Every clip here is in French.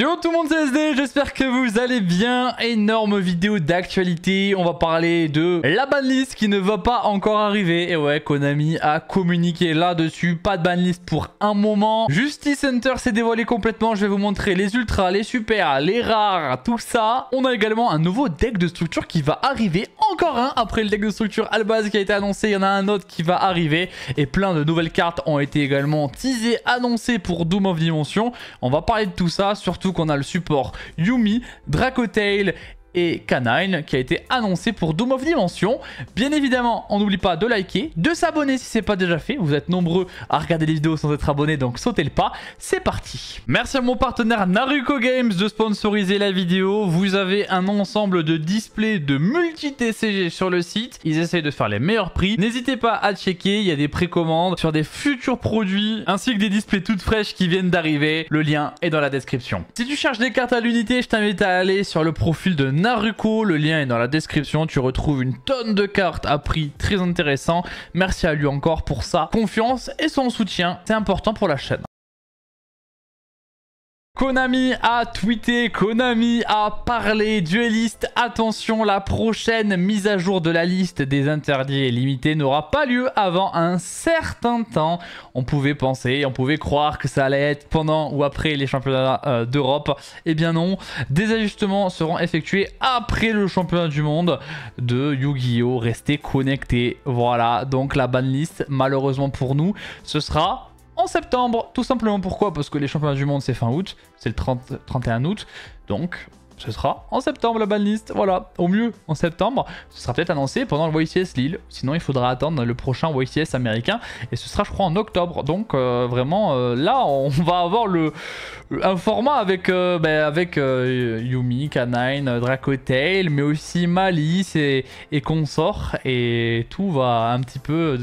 Yo tout le monde, c'est SD, j'espère que vous allez bien. Énorme vidéo d'actualité, on va parler de la banlist qui ne va pas encore arriver. Et ouais, Konami a communiqué là-dessus, pas de banlist pour un moment. Justice Hunter s'est dévoilé complètement, je vais vous montrer les ultras, les super, les rares, tout ça. On a également un nouveau deck de structure qui va arriver, encore un après le deck de structure à la base qui a été annoncé. Il y en a un autre qui va arriver et plein de nouvelles cartes ont été également teasées, annoncées pour Doom of Dimension. On va parler de tout ça, surtout qu'on a le support Yuumi, Dracotail et Canine qui a été annoncé pour Doom of Dimension. Bien évidemment, on n'oublie pas de liker, de s'abonner si ce n'est pas déjà fait. Vous êtes nombreux à regarder les vidéos sans être abonnés, donc sautez le pas. C'est parti. Merci à mon partenaire Naruko Games de sponsoriser la vidéo. Vous avez un ensemble de displays de multi-TCG sur le site. Ils essayent de faire les meilleurs prix. N'hésitez pas à checker, il y a des précommandes sur des futurs produits ainsi que des displays toutes fraîches qui viennent d'arriver. Le lien est dans la description. Si tu cherches des cartes à l'unité, je t'invite à aller sur le profil de Naruko, le lien est dans la description, tu retrouves une tonne de cartes à prix très intéressant. Merci à lui encore pour sa confiance et son soutien, c'est important pour la chaîne. Konami a tweeté, Konami a parlé, dueliste, attention, la prochaine mise à jour de la liste des interdits et limités n'aura pas lieu avant un certain temps. On pouvait penser, on pouvait croire que ça allait être pendant ou après les championnats d'Europe. Eh bien non, des ajustements seront effectués après le championnat du monde de Yu-Gi-Oh! Restez connectés. Voilà, donc la banlist, malheureusement pour nous, ce sera en septembre. Tout simplement pourquoi? Parce que les championnats du monde c'est fin août, c'est le 31 août, donc ce sera en septembre la banlist, voilà, au mieux en septembre. Ce sera peut-être annoncé pendant le YCS Lille, sinon il faudra attendre le prochain YCS américain et ce sera je crois en octobre. Donc vraiment là on va avoir un format avec, Yuumi, Canine, Dracotail, mais aussi Malice et consorts, et tout va un petit peu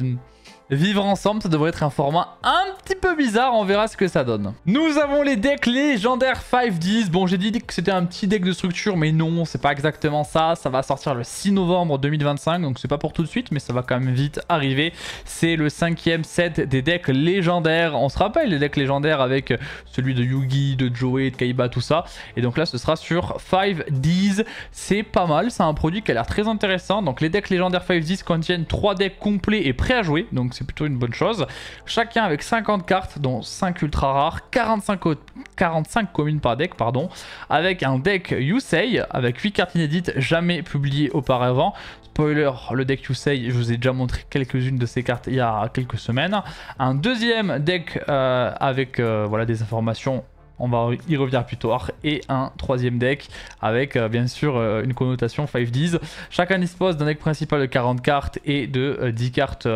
vivre ensemble. Ça devrait être un format un petit peu bizarre, on verra ce que ça donne. Nous avons les decks légendaires 5Ds. Bon, j'ai dit que c'était un petit deck de structure, mais non, c'est pas exactement ça. Ça va sortir le 6 novembre 2025, donc c'est pas pour tout de suite, mais ça va quand même vite arriver. C'est le 5e set des decks légendaires. On se rappelle les decks légendaires avec celui de Yugi, de Joey, de Kaiba, tout ça. Et donc là, ce sera sur 5Ds. C'est pas mal, c'est un produit qui a l'air très intéressant. Donc les decks légendaires 5Ds contiennent 3 decks complets et prêts à jouer, donc c'est plutôt une bonne chose. Chacun avec 50 cartes, dont 5 ultra rares, 45 communes par deck, pardon, avec un deck Yusei, avec 8 cartes inédites jamais publiées auparavant. Spoiler, le deck Yusei, je vous ai déjà montré quelques-unes de ces cartes il y a quelques semaines. Un deuxième deck avec voilà, des informations, on va y revenir plus tard, et un troisième deck avec bien sûr une connotation 5Ds. Chacun dispose d'un deck principal de 40 cartes et de 10 cartes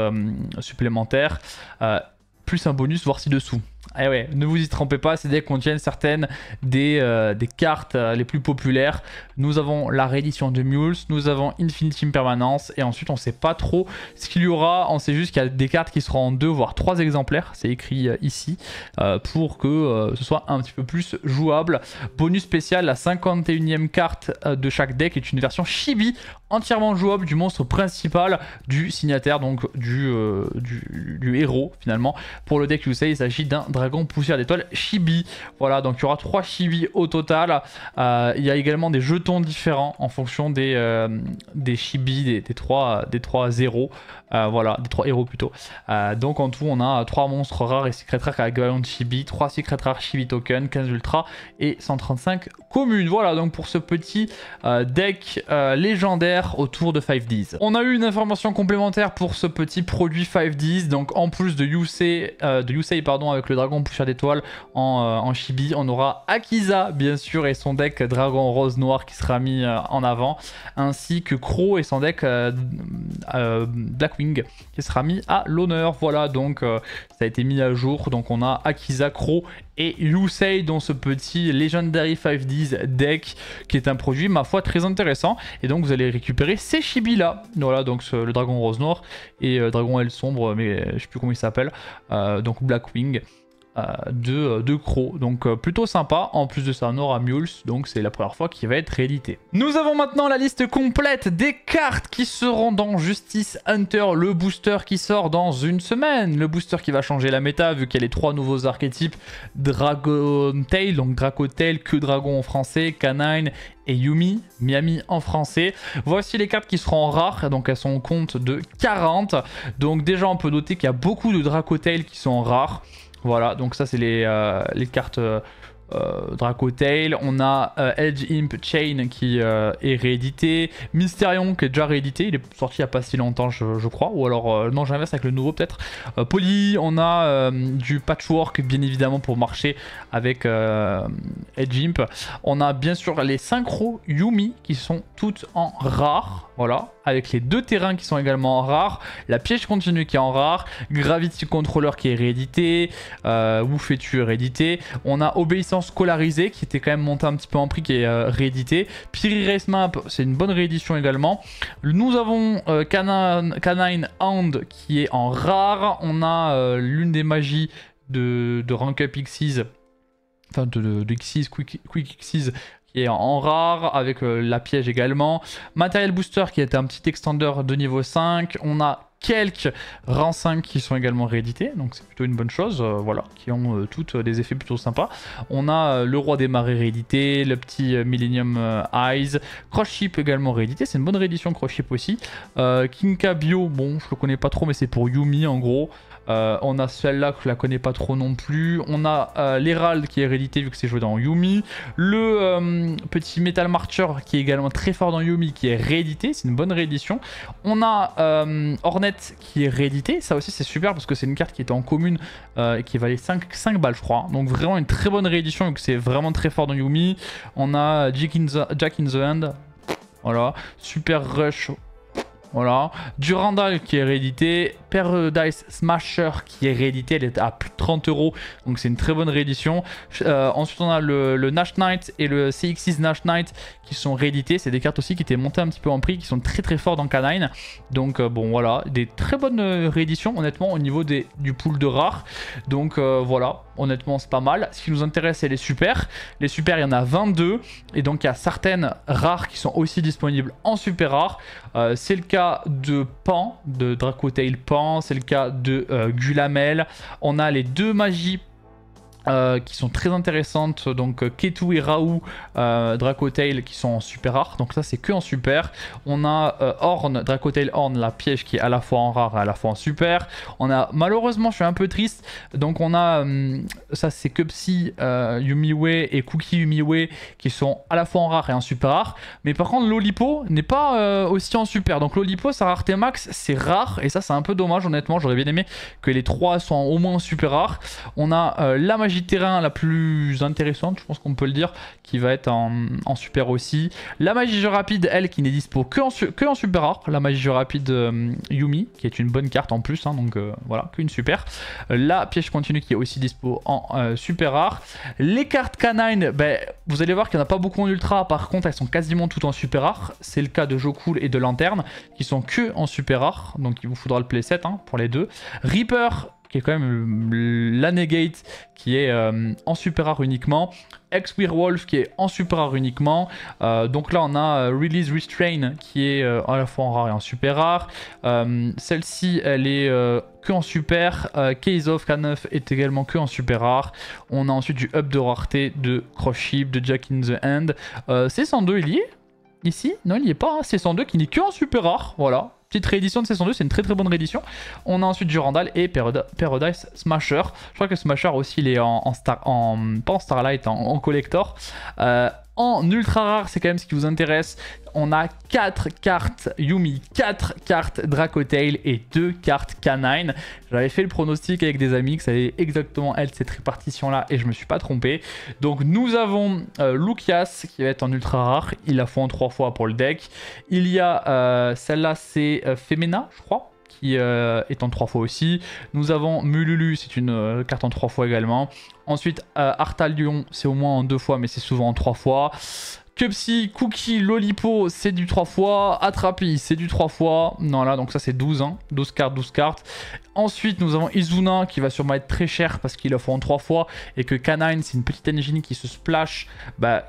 supplémentaires, plus un bonus voir ci-dessous. Et ouais, ne vous y trompez pas, ces decks contiennent certaines des cartes les plus populaires. Nous avons la réédition de Mules, nous avons Infinity Impermanence, et ensuite on ne sait pas trop ce qu'il y aura. On sait juste qu'il y a des cartes qui seront en 2 voire 3 exemplaires, c'est écrit ici, pour que ce soit un petit peu plus jouable. Bonus spécial, la 51e carte de chaque deck est une version chibi entièrement jouable du monstre principal du signataire, donc du héros finalement. Pour le deck Yusei, il s'agit d'un dragon poussière d'étoile chibi. Voilà, donc il y aura 3 chibi au total. Il y a également des jetons différents en fonction des chibi, des 3 zéros. Voilà, des 3 héros plutôt. Donc en tout, on a 3 monstres rares et secret rares avec Valiant Chibi, 3 secret rares Chibi Token, 15 ultra et 135 communes. Voilà donc pour ce petit deck légendaire autour de 5Ds. On a eu une information complémentaire pour ce petit produit 5Ds. Donc en plus de Yusei pardon, avec le dragon poussière d'étoile en chibi, on aura Akiza bien sûr et son deck dragon rose noir qui sera mis en avant, ainsi que Crow et son deck Blackwing qui sera mis à l'honneur. Voilà, donc ça a été mis à jour. Donc on a Akiza, Crow et Yusei dans ce petit Legendary 5Ds deck qui est un produit ma foi très intéressant. Et donc vous allez récupérer ces chibi là. Voilà, donc le dragon rose noir et dragon aile sombre, mais je sais plus comment il s'appelle, donc Blackwing. de Crow. Donc plutôt sympa. En plus de ça, on aura Mules. Donc c'est la première fois qu'il va être réédité. Nous avons maintenant la liste complète des cartes qui seront dans Justice Hunter, le booster qui sort dans une semaine. Le booster qui va changer la méta vu qu'il y a les 3 nouveaux archétypes Dragon Tail, donc Draco Tail, que Dragon en français, Canine et Yumi, Miami en français. Voici les cartes qui seront rares, donc elles sont au compte de 40. Donc déjà on peut noter qu'il y a beaucoup de Draco Tail qui sont rares. Voilà, donc ça c'est les cartes Draco Tail. On a Edge Imp Chain qui est réédité. Mysterion qui est déjà réédité. Il est sorti il n'y a pas si longtemps, je crois. Ou alors, non, j'inverse avec le nouveau peut-être. Poly, on a du Patchwork, bien évidemment, pour marcher avec Edge Imp. On a bien sûr les synchro Yumi qui sont toutes en rare. Voilà, avec les 2 terrains qui sont également en rare. La piège continue qui est en rare. Gravity Controller qui est réédité. Woufetu est réédité. On a Obéissance Scolarisée qui était quand même monté un petit peu en prix, qui est réédité. Piri Race Map, c'est une bonne réédition également. Nous avons Canine Hand qui est en rare. On a l'une des magies de Rank Up Xyz, enfin de Xyz, Quick Xyz, qui est en rare, avec la piège également. Matériel Booster qui est un petit extender de niveau 5. On a quelques rangs 5 qui sont également réédités, donc c'est plutôt une bonne chose, voilà, qui ont toutes des effets plutôt sympas. On a le Roi des Marais réédité, le petit Millennium Eyes, Cross Ship également réédité, c'est une bonne réédition Cross Ship aussi. Kinka Bio, bon je le connais pas trop mais c'est pour Yumi en gros. On a celle-là que je la connais pas trop non plus. On a l'Herald qui est réédité vu que c'est joué dans Yumi. Le petit Metal Marcher qui est également très fort dans Yumi qui est réédité. C'est une bonne réédition. On a Hornet qui est réédité. Ça aussi c'est super parce que c'est une carte qui était en commune et qui valait 5 balles je crois. Donc vraiment une très bonne réédition vu que c'est vraiment très fort dans Yumi. On a Jack in the Hand. Voilà. Super Rush. Voilà, Durandal qui est réédité, Paradise Smasher qui est réédité, elle est à plus de 30 €, donc c'est une très bonne réédition. Ensuite on a le Nash Knight et le CX6 Nash Knight qui sont réédités, c'est des cartes aussi qui étaient montées un petit peu en prix, qui sont très forts dans Canine. Donc bon voilà, des très bonnes rééditions honnêtement au niveau du pool de rares. Donc voilà, honnêtement c'est pas mal. Ce qui nous intéresse c'est les super. Les super il y en a 22 et donc il y a certaines rares qui sont aussi disponibles en super rares. C'est le cas de Pan, de Draco Tail Pan, c'est le cas de Gulamel. On a les 2 magies qui sont très intéressantes, donc Ketu et Raoult Draco Tail qui sont en super rare, donc ça c'est que en super. On a Horn, Draco Tail Horn, la piège qui est à la fois en rare et à la fois en super. On a, malheureusement je suis un peu triste, donc on a ça c'est Cupsy Yumiwe et Cookie Yumiwe qui sont à la fois en rare et en super rare, mais par contre Lolipo n'est pas aussi en super, donc Lolipo sa rareté max c'est rare et ça c'est un peu dommage honnêtement, j'aurais bien aimé que les 3 soient au moins en super rare. On a la magie de terrain la plus intéressante, je pense qu'on peut le dire, qui va être en super aussi. La magie jeu rapide, elle, qui n'est dispo que en super rare. La magie jeu rapide Yumi, qui est une bonne carte en plus, hein, donc voilà, qu'une super. La piège continue qui est aussi dispo en super rare. Les cartes Canine, ben, vous allez voir qu'il n'y en a pas beaucoup en ultra, par contre elles sont quasiment toutes en super rare. C'est le cas de Jocool et de Lanterne, qui sont que en super rare, donc il vous faudra le playset hein, pour les deux. Reaper, qui est quand même la Negate, qui est en super rare uniquement. Ex-Werewolf qui est en super rare uniquement. Donc là on a Release Restrain qui est à la fois en rare et en super rare. Celle-ci elle est que en super. Case of K9 est également que en super rare. On a ensuite du up de rareté de Cross Ship, de Jack in the Hand. C102 il y est ici? Non il n'y est pas. Hein. C102 qui n'est que en super rare. Voilà. Petite réédition de C102, c'est une très bonne réédition. On a ensuite Durandal et Paradise Smasher. Je crois que Smasher aussi il est pas en Starlight, en collector. En ultra rare, c'est quand même ce qui vous intéresse. On a 4 cartes Yumi, 4 cartes Draco Tail et 2 cartes Canine. J'avais fait le pronostic avec des amis que ça allait exactement être cette répartition là et je me suis pas trompé. Donc nous avons Lucias qui va être en ultra rare. Il la faut en 3 fois pour le deck. Il y a celle-là, c'est Femena, je crois, qui est en 3 fois aussi. Nous avons Mululu, c'est une carte en 3 fois également. Ensuite, Artalion, c'est au moins en 2 fois, mais c'est souvent en 3 fois. Cupsy, Cookie, Lolipo, c'est du 3 fois. Atrapi, c'est du 3 fois. Non, là, donc ça, c'est 12, hein. 12 cartes, 12 cartes. Ensuite, nous avons Izuna, qui va sûrement être très cher parce qu'il offre en 3 fois. Et que Canine, c'est une petite engine qui se splash. Bah,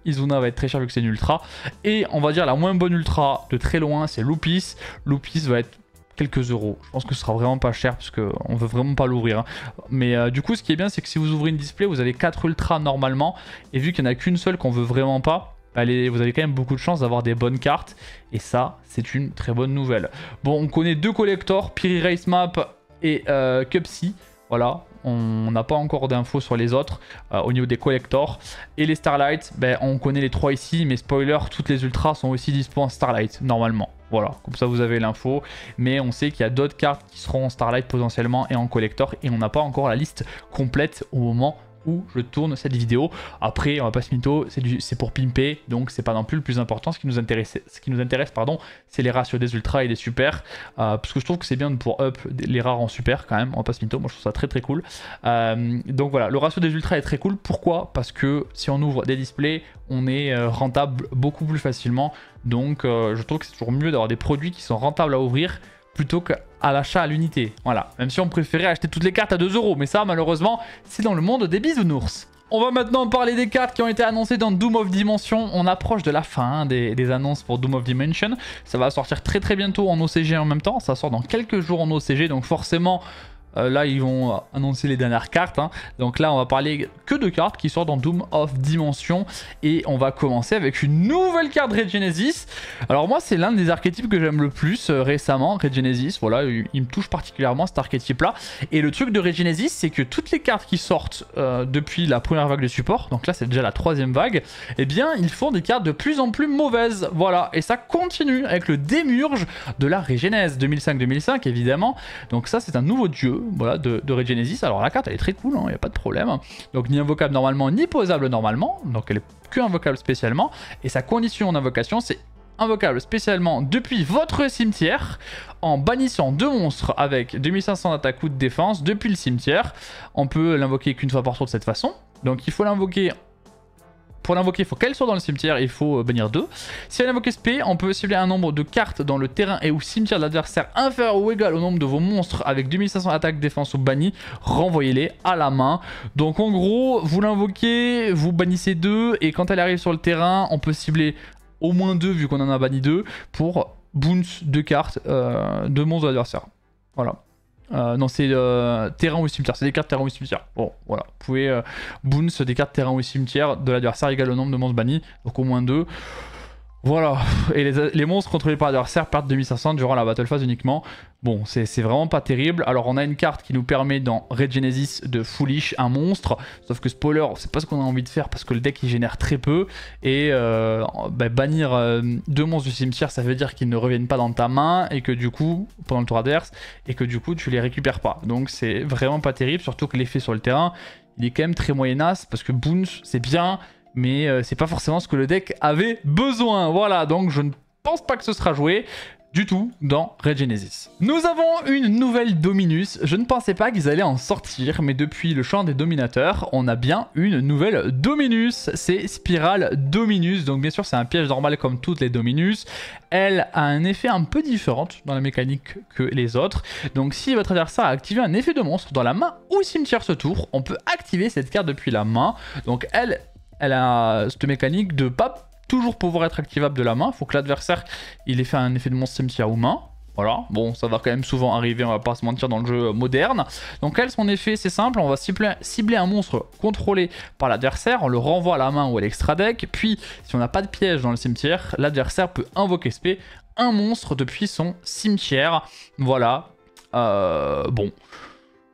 Izuna va être très cher vu que c'est une ultra. Et on va dire la moins bonne ultra de très loin, c'est Lupis. Lupis va être quelques euros. Je pense que ce sera vraiment pas cher parce qu'on veut vraiment pas l'ouvrir. Hein. Mais du coup, ce qui est bien, c'est que si vous ouvrez une display, vous avez 4 ultras normalement. Et vu qu'il n'y en a qu'une seule qu'on veut vraiment pas, allez, vous avez quand même beaucoup de chance d'avoir des bonnes cartes. Et ça, c'est une très bonne nouvelle. Bon, on connaît 2 collectors, Piri Race Map et Cupsy. Voilà. On n'a pas encore d'infos sur les autres au niveau des collectors. Et les Starlight, ben, on connaît les 3 ici, mais spoiler, toutes les ultras sont aussi dispo en Starlight, normalement. Voilà, comme ça vous avez l'info. Mais on sait qu'il y a d'autres cartes qui seront en Starlight potentiellement et en collector. Et on n'a pas encore la liste complète au moment où je tourne cette vidéo. Après, on va pas se mytho, c'est pour pimper, donc c'est pas non plus le plus important. Ce qui nous intéresse, c'est les ratios des ultras et des super, parce que je trouve que c'est bien pour up les rares en super quand même. On va pas se mytho, moi je trouve ça très très cool. Donc voilà, le ratio des ultras est très cool. Pourquoi? Parce que si on ouvre des displays, on est rentable beaucoup plus facilement. Donc je trouve que c'est toujours mieux d'avoir des produits qui sont rentables à ouvrir plutôt qu'à l'achat à l'unité. Voilà, même si on préférait acheter toutes les cartes à 2 €, mais ça malheureusement c'est dans le monde des bisounours. On va maintenant parler des cartes qui ont été annoncées dans Doom of Dimension. On approche de la fin des annonces pour Doom of Dimension. Ça va sortir très très bientôt en OCG en même temps. Ça sort dans quelques jours en OCG, donc forcément là ils vont annoncer les dernières cartes, hein. Donc là on va parler que de cartes qui sortent dans Doom of Dimension. Et on va commencer avec une nouvelle carte Regenesis. Alors moi c'est l'un des archétypes que j'aime le plus récemment, Regenesis. Voilà, il me touche particulièrement cet archétype là. Et le truc de Regenesis, c'est que toutes les cartes qui sortent depuis la première vague de support, donc là c'est déjà la 3e vague, eh bien ils font des cartes de plus en plus mauvaises. Voilà, et ça continue avec le démurge de la Regenèse 2005-2005 évidemment. Donc ça c'est un nouveau dieu, voilà, de Regenesis. Alors la carte elle est très cool, il n'y a pas de problème. Donc ni invocable normalement ni posable normalement, donc elle est que invocable spécialement. Et sa condition d'invocation c'est invocable spécialement depuis votre cimetière en bannissant 2 monstres avec 2500 d'attaque ou de défense depuis le cimetière. On peut l'invoquer qu'une fois par tour de cette façon. Donc il faut l'invoquer. Pour l'invoquer, il faut qu'elle soit dans le cimetière et il faut bannir 2. Si elle invoque SP, on peut cibler un nombre de cartes dans le terrain et ou cimetière de l'adversaire inférieur ou égal au nombre de vos monstres avec 2500 attaques, défense ou banni. Renvoyez-les à la main. Donc en gros, vous l'invoquez, vous bannissez 2 et quand elle arrive sur le terrain, on peut cibler au moins 2 vu qu'on en a banni 2 pour bounce 2 cartes de monstres de l'adversaire. Voilà. Non, c'est terrain ou cimetière, c'est des cartes terrain ou cimetière. Bon, voilà, vous pouvez bounce des cartes terrain ou cimetière de l'adversaire égal au nombre de monstres bannis, donc au moins 2. Voilà, et les monstres contrôlés par l'adversaire perdent 2500 durant la battle phase uniquement. Bon, c'est vraiment pas terrible. Alors on a une carte qui nous permet dans Regenesis de foolish un monstre, sauf que spoiler, c'est pas ce qu'on a envie de faire parce que le deck il génère très peu. Et bannir 2 monstres du cimetière, ça veut dire qu'ils ne reviennent pas dans ta main et que du coup, pendant le tour adverse, et que du coup tu les récupères pas. Donc c'est vraiment pas terrible, surtout que l'effet sur le terrain, il est quand même très moyenasse parce que bounce c'est bien, mais c'est pas forcément ce que le deck avait besoin. Voilà, donc je ne pense pas que ce sera joué du tout dans Regenesis. Nous avons une nouvelle Dominus. Je ne pensais pas qu'ils allaient en sortir, mais depuis le champ des dominateurs, on a bien une nouvelle Dominus. C'est Spiral Dominus. Donc bien sûr, c'est un piège normal comme toutes les Dominus. Elle a un effet un peu différent dans la mécanique que les autres. Donc si votre adversaire a activé un effet de monstre dans la main ou cimetière ce tour, on peut activer cette carte depuis la main. Donc elle a cette mécanique de pas toujours pouvoir être activable de la main. Il faut que l'adversaire il ait fait un effet de monstre cimetière ou main. Voilà, bon ça va quand même souvent arriver, on va pas se mentir dans le jeu moderne. Donc elle, son effet c'est simple, on va cibler un monstre contrôlé par l'adversaire, on le renvoie à la main ou à l'extra deck, puis si on n'a pas de piège dans le cimetière, l'adversaire peut invoquer SP un monstre depuis son cimetière. Voilà, bon.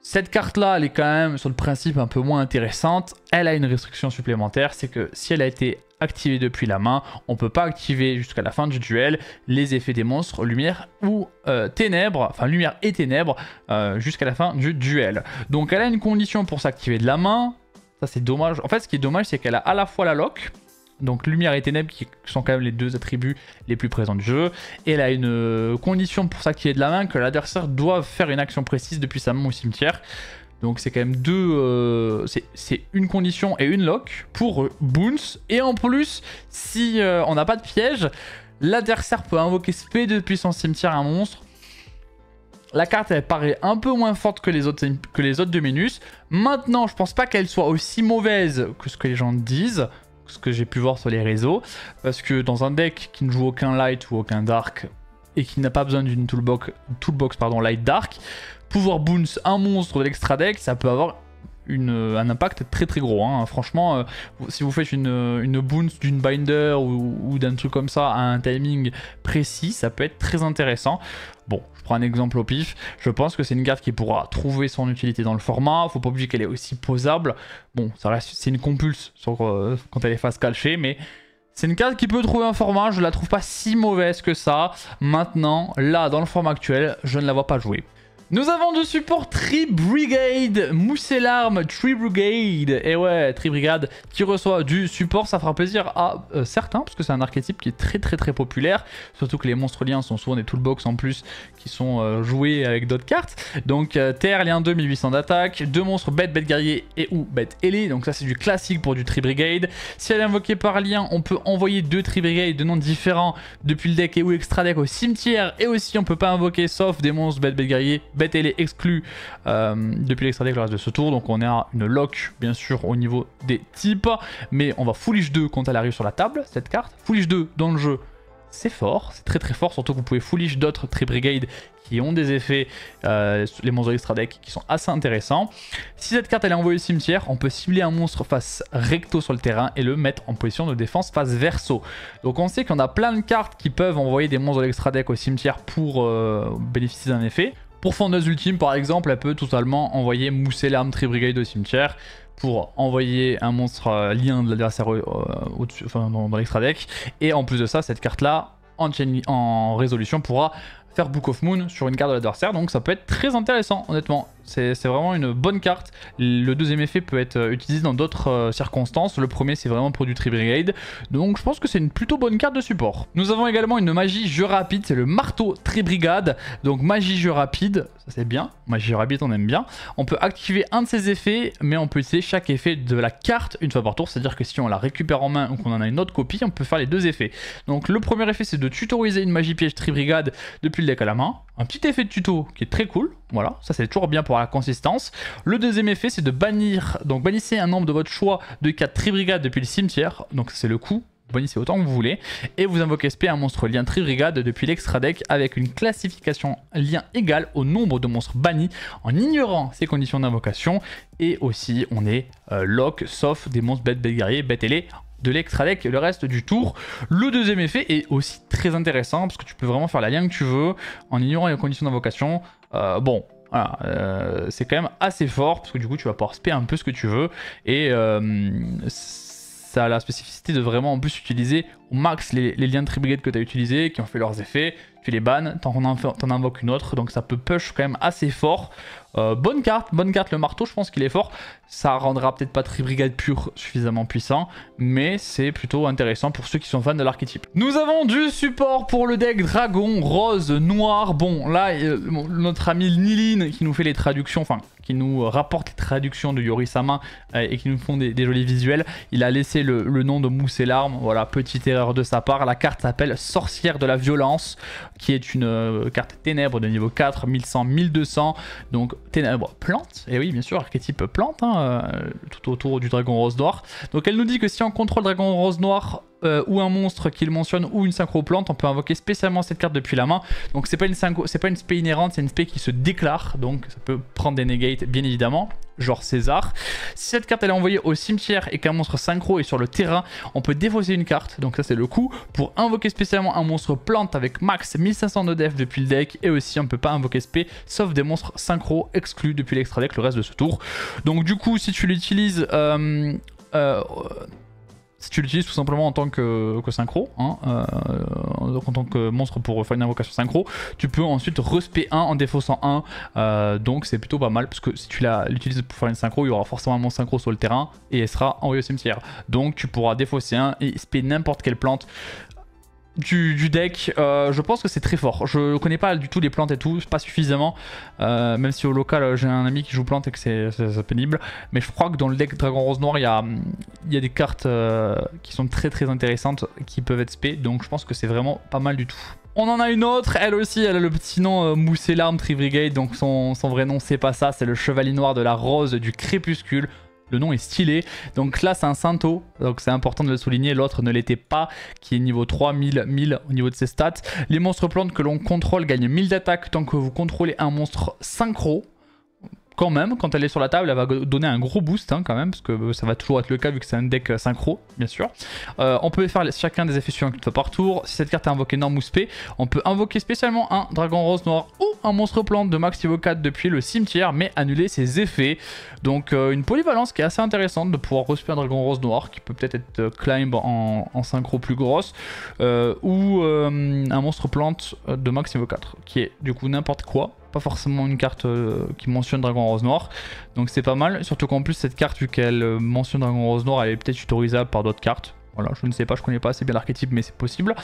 Cette carte-là, elle est quand même sur le principe un peu moins intéressante. Elle a une restriction supplémentaire, c'est que si elle a été activée depuis la main, on ne peut pas activer jusqu'à la fin du duel les effets des monstres lumière ou ténèbres, enfin lumière et ténèbres jusqu'à la fin du duel. Donc elle a une condition pour s'activer de la main, ça c'est dommage. En fait ce qui est dommage c'est qu'elle a à la fois la lock, donc lumière et ténèbres qui sont quand même les 2 attributs les plus présents du jeu. Et elle a une condition pour s'activer de la main que l'adversaire doit faire une action précise depuis sa main au cimetière. Donc c'est quand même deux... c'est une condition et une lock pour Bounce. Et en plus, si on n'a pas de piège, l'adversaire peut invoquer spé depuis son cimetière un monstre. La carte elle paraît un peu moins forte que les autres Dominus. Maintenant je pense pas qu'elle soit aussi mauvaise que ce que les gens disent, ce que j'ai pu voir sur les réseaux. Parce que dans un deck qui ne joue aucun light ou aucun dark et qui n'a pas besoin d'une toolbox light dark, pouvoir bounce un monstre de l'extra deck, ça peut avoir un impact très très gros. Hein. Franchement, si vous faites une bounce d'une binder ou d'un truc comme ça à un timing précis, ça peut être très intéressant. Bon, je prends un exemple au pif. Je pense que c'est une carte qui pourra trouver son utilité dans le format. Faut pas oublier qu'elle est aussi posable. Bon, ça reste, c'est une compulse quand elle est face cachée, mais c'est une carte qui peut trouver un format. Je la trouve pas si mauvaise que ça. Maintenant, là, dans le format actuel, je ne la vois pas jouer. Nous avons de support Tri-Brigade, Mousselarm, Tri-Brigade, et ouais, Tri-Brigade qui reçoit du support, ça fera plaisir à certains, parce que c'est un archétype qui est très populaire, surtout que les monstres liens sont souvent des toolbox en plus, qui sont joués avec d'autres cartes. Donc Terre, lien 2, 1800 d'attaque, 2 monstres bête guerrier et ou bête ailé, donc ça c'est du classique pour du Tri-Brigade. Si elle est invoquée par lien, on peut envoyer 2 Tri-Brigade de noms différents depuis le deck et ou extra deck au cimetière, et aussi on peut pas invoquer sauf des monstres bête guerrier, bête ailé exclu depuis l'extra deck le reste de ce tour, donc on a une lock bien sûr au niveau des types, mais on va foolish 2 quand elle arrive sur la table, cette carte. Foolish 2 dans le jeu, c'est fort, c'est très fort, surtout que vous pouvez foolish d'autres Tri-Brigade qui ont des effets, les monstres extra deck qui sont assez intéressants. Si cette carte elle est envoyée au cimetière, on peut cibler un monstre face recto sur le terrain et le mettre en position de défense face verso. Donc on sait qu'on a plein de cartes qui peuvent envoyer des monstres de l'extra deck au cimetière pour bénéficier d'un effet. Pour Fondeuse Ultime par exemple, elle peut totalement envoyer Mousselarm Tri-Brigade au cimetière pour envoyer un monstre lien de l'adversaire dans l'extra deck. Et en plus de ça, cette carte là en résolution pourra faire Book of Moon sur une carte de l'adversaire, donc ça peut être très intéressant honnêtement. C'est vraiment une bonne carte. Le deuxième effet peut être utilisé dans d'autres circonstances. Le premier c'est vraiment pour du Tri-Brigade, donc je pense que c'est une plutôt bonne carte de support. Nous avons également une magie jeu rapide, c'est le marteau Tri-Brigade. Donc magie jeu rapide, ça c'est bien, magie jeu rapide on aime bien. On peut activer un de ses effets, mais on peut utiliser chaque effet de la carte une fois par tour, c'est à dire que si on la récupère en main ou qu'on en a une autre copie, on peut faire les deux effets. Donc le premier effet c'est de tutoriser une magie piège Tri-Brigade depuis le deck à la main. Un petit effet de tuto qui est très cool, voilà, ça c'est toujours bien pour la consistance. Le deuxième effet c'est de bannir, donc bannissez un nombre de votre choix de 4 Tri-Brigade depuis le cimetière, donc c'est le coup, bannissez autant que vous voulez, et vous invoquez SP un monstre lien Tri-Brigade depuis l'extra deck avec une classification lien égale au nombre de monstres bannis en ignorant ses conditions d'invocation, et aussi on est lock sauf des monstres bête guerrier, bête ailé de l'extra deck le reste du tour. Le deuxième effet est aussi très intéressant parce que tu peux vraiment faire la lien que tu veux en ignorant les conditions d'invocation. Bon, voilà, c'est quand même assez fort parce que du coup tu vas pouvoir spé un peu ce que tu veux et ça a la spécificité de vraiment en plus utiliser au max les liens de Tri-Brigade que tu as utilisés, qui ont fait leurs effets, tu les bannes, t'en invoques une autre, donc ça peut push quand même assez fort. Bonne carte, le marteau je pense qu'il est fort, ça rendra peut-être pas Tri-Brigade pur suffisamment puissant, mais c'est plutôt intéressant pour ceux qui sont fans de l'archétype. Nous avons du support pour le deck dragon, rose, noir, bon là notre ami Nilin qui nous fait les traductions, enfin qui nous rapporte les traductions de Yorisama et qui nous font des jolis visuels, il a laissé le nom de Mousselarm, voilà, petite erreur de sa part. La carte s'appelle Sorcière de la Violence, qui est une carte ténèbres de niveau 4, 1100, 1200, donc ténèbres plante, et oui bien sûr archétype plante, hein, tout autour du dragon rose noir. Donc elle nous dit que si on contrôle dragon rose noir ou un monstre qu'il mentionne ou une synchro plante, on peut invoquer spécialement cette carte depuis la main. Donc c'est pas une spé inhérente, c'est une spé qui se déclare, donc ça peut prendre des negates bien évidemment, genre César. Si cette carte elle est envoyée au cimetière et qu'un monstre synchro est sur le terrain, on peut défausser une carte, donc ça c'est le coup, pour invoquer spécialement un monstre plante avec max 1500 de def depuis le deck, et aussi on peut pas invoquer spé sauf des monstres synchro exclus depuis l'extra deck le reste de ce tour. Donc du coup si tu l'utilises tout simplement en tant que synchro, hein, en tant que monstre pour faire une invocation synchro, tu peux ensuite respé 1 en défaussant 1, donc c'est plutôt pas mal parce que si tu l'utilises pour faire une synchro, il y aura forcément un monstre synchro sur le terrain et elle sera envoyée au cimetière. Donc tu pourras défausser 1 et spé n'importe quelle plante. du deck, je pense que c'est très fort. Je connais pas du tout les plantes et tout, pas suffisamment. Même si au local j'ai un ami qui joue plantes et que c'est pénible. Mais je crois que dans le deck Dragon Rose Noir, il y a des cartes qui sont très intéressantes qui peuvent être spé. Donc je pense que c'est vraiment pas mal du tout. On en a une autre, elle aussi, elle a le petit nom Moussé Larme Tribrigade, donc son vrai nom c'est pas ça, c'est le Chevalier Noir de la Rose du Crépuscule. Le nom est stylé, donc là c'est un Sainto, donc c'est important de le souligner, l'autre ne l'était pas, qui est niveau 3, 1000 au niveau de ses stats. Les monstres plantes que l'on contrôle gagnent 1000 d'attaque tant que vous contrôlez un monstre synchro. Quand même, quand elle est sur la table, elle va donner un gros boost hein, quand même, parce que ça va toujours être le cas vu que c'est un deck synchro, bien sûr. On peut faire chacun des effets suivants une fois par tour. Si cette carte est invoquée norme ou spé, on peut invoquer spécialement un Dragon Rose Noir ou un monstre plante de max niveau 4 depuis le cimetière, mais annuler ses effets. Donc une polyvalence qui est assez intéressante de pouvoir respect un Dragon Rose Noir, qui peut peut-être être climb en synchro plus grosse, ou un monstre plante de max niveau 4, qui est du coup n'importe quoi. Pas forcément une carte qui mentionne Dragon Rose Noir, donc c'est pas mal, surtout qu'en plus cette carte vu qu'elle mentionne Dragon Rose Noir, elle est peut-être tutorisable par d'autres cartes. Voilà, je ne sais pas, je connais pas assez bien l'archétype, mais c'est possible.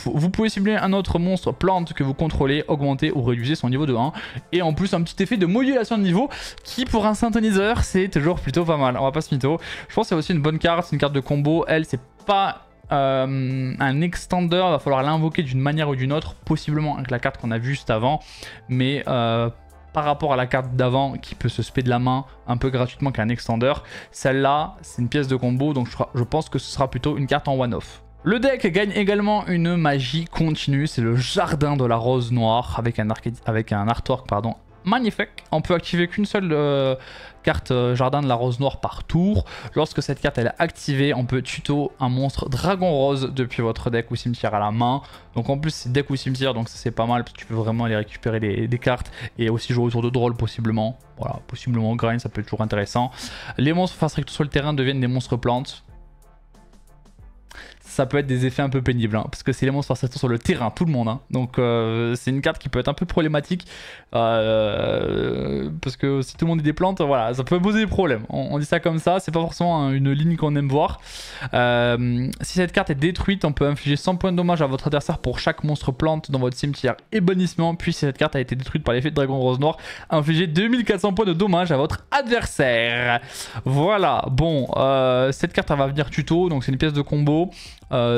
Vous pouvez cibler un autre monstre plante que vous contrôlez, augmenter ou réduire son niveau de 1. Et en plus un petit effet de modulation de niveau qui pour un synthoniseur c'est toujours plutôt pas mal, on va pas se mytho. Je pense que c'est aussi une bonne carte, c'est une carte de combo, elle c'est pas... un extender, il va falloir l'invoquer d'une manière ou d'une autre, possiblement avec la carte qu'on a vue juste avant, mais par rapport à la carte d'avant qui peut se spé de la main un peu gratuitement qu'un extender, celle-là c'est une pièce de combo, donc je pense que ce sera plutôt une carte en one-off. Le deck gagne également une magie continue, c'est le Jardin de la Rose Noire avec un artwork pardon, magnifique. On peut activer qu'une seule carte Jardin de la Rose Noire par tour. Lorsque cette carte elle est activée, on peut tuto un monstre Dragon Rose depuis votre deck ou cimetière à la main. Donc en plus c'est deck ou cimetière, donc ça c'est pas mal parce que tu peux vraiment aller récupérer des cartes et aussi jouer autour de drôle possiblement. Voilà, possiblement grind, ça peut être toujours intéressant. Les monstres face recto sur le terrain deviennent des monstres plantes. Ça peut être des effets un peu pénibles, hein, parce que c'est les monstres face sur le terrain, tout le monde. Hein. Donc c'est une carte qui peut être un peu problématique, parce que si tout le monde est des plantes, voilà, ça peut poser des problèmes. On dit ça comme ça, c'est pas forcément une ligne qu'on aime voir. Si cette carte est détruite, on peut infliger 100 points de dommage à votre adversaire pour chaque monstre plante dans votre cimetière et bannissement. Puis si cette carte a été détruite par l'effet de Dragon Rose Noir, infligez 2400 points de dommage à votre adversaire. Voilà, bon, cette carte elle va venir tuto, donc c'est une pièce de combo.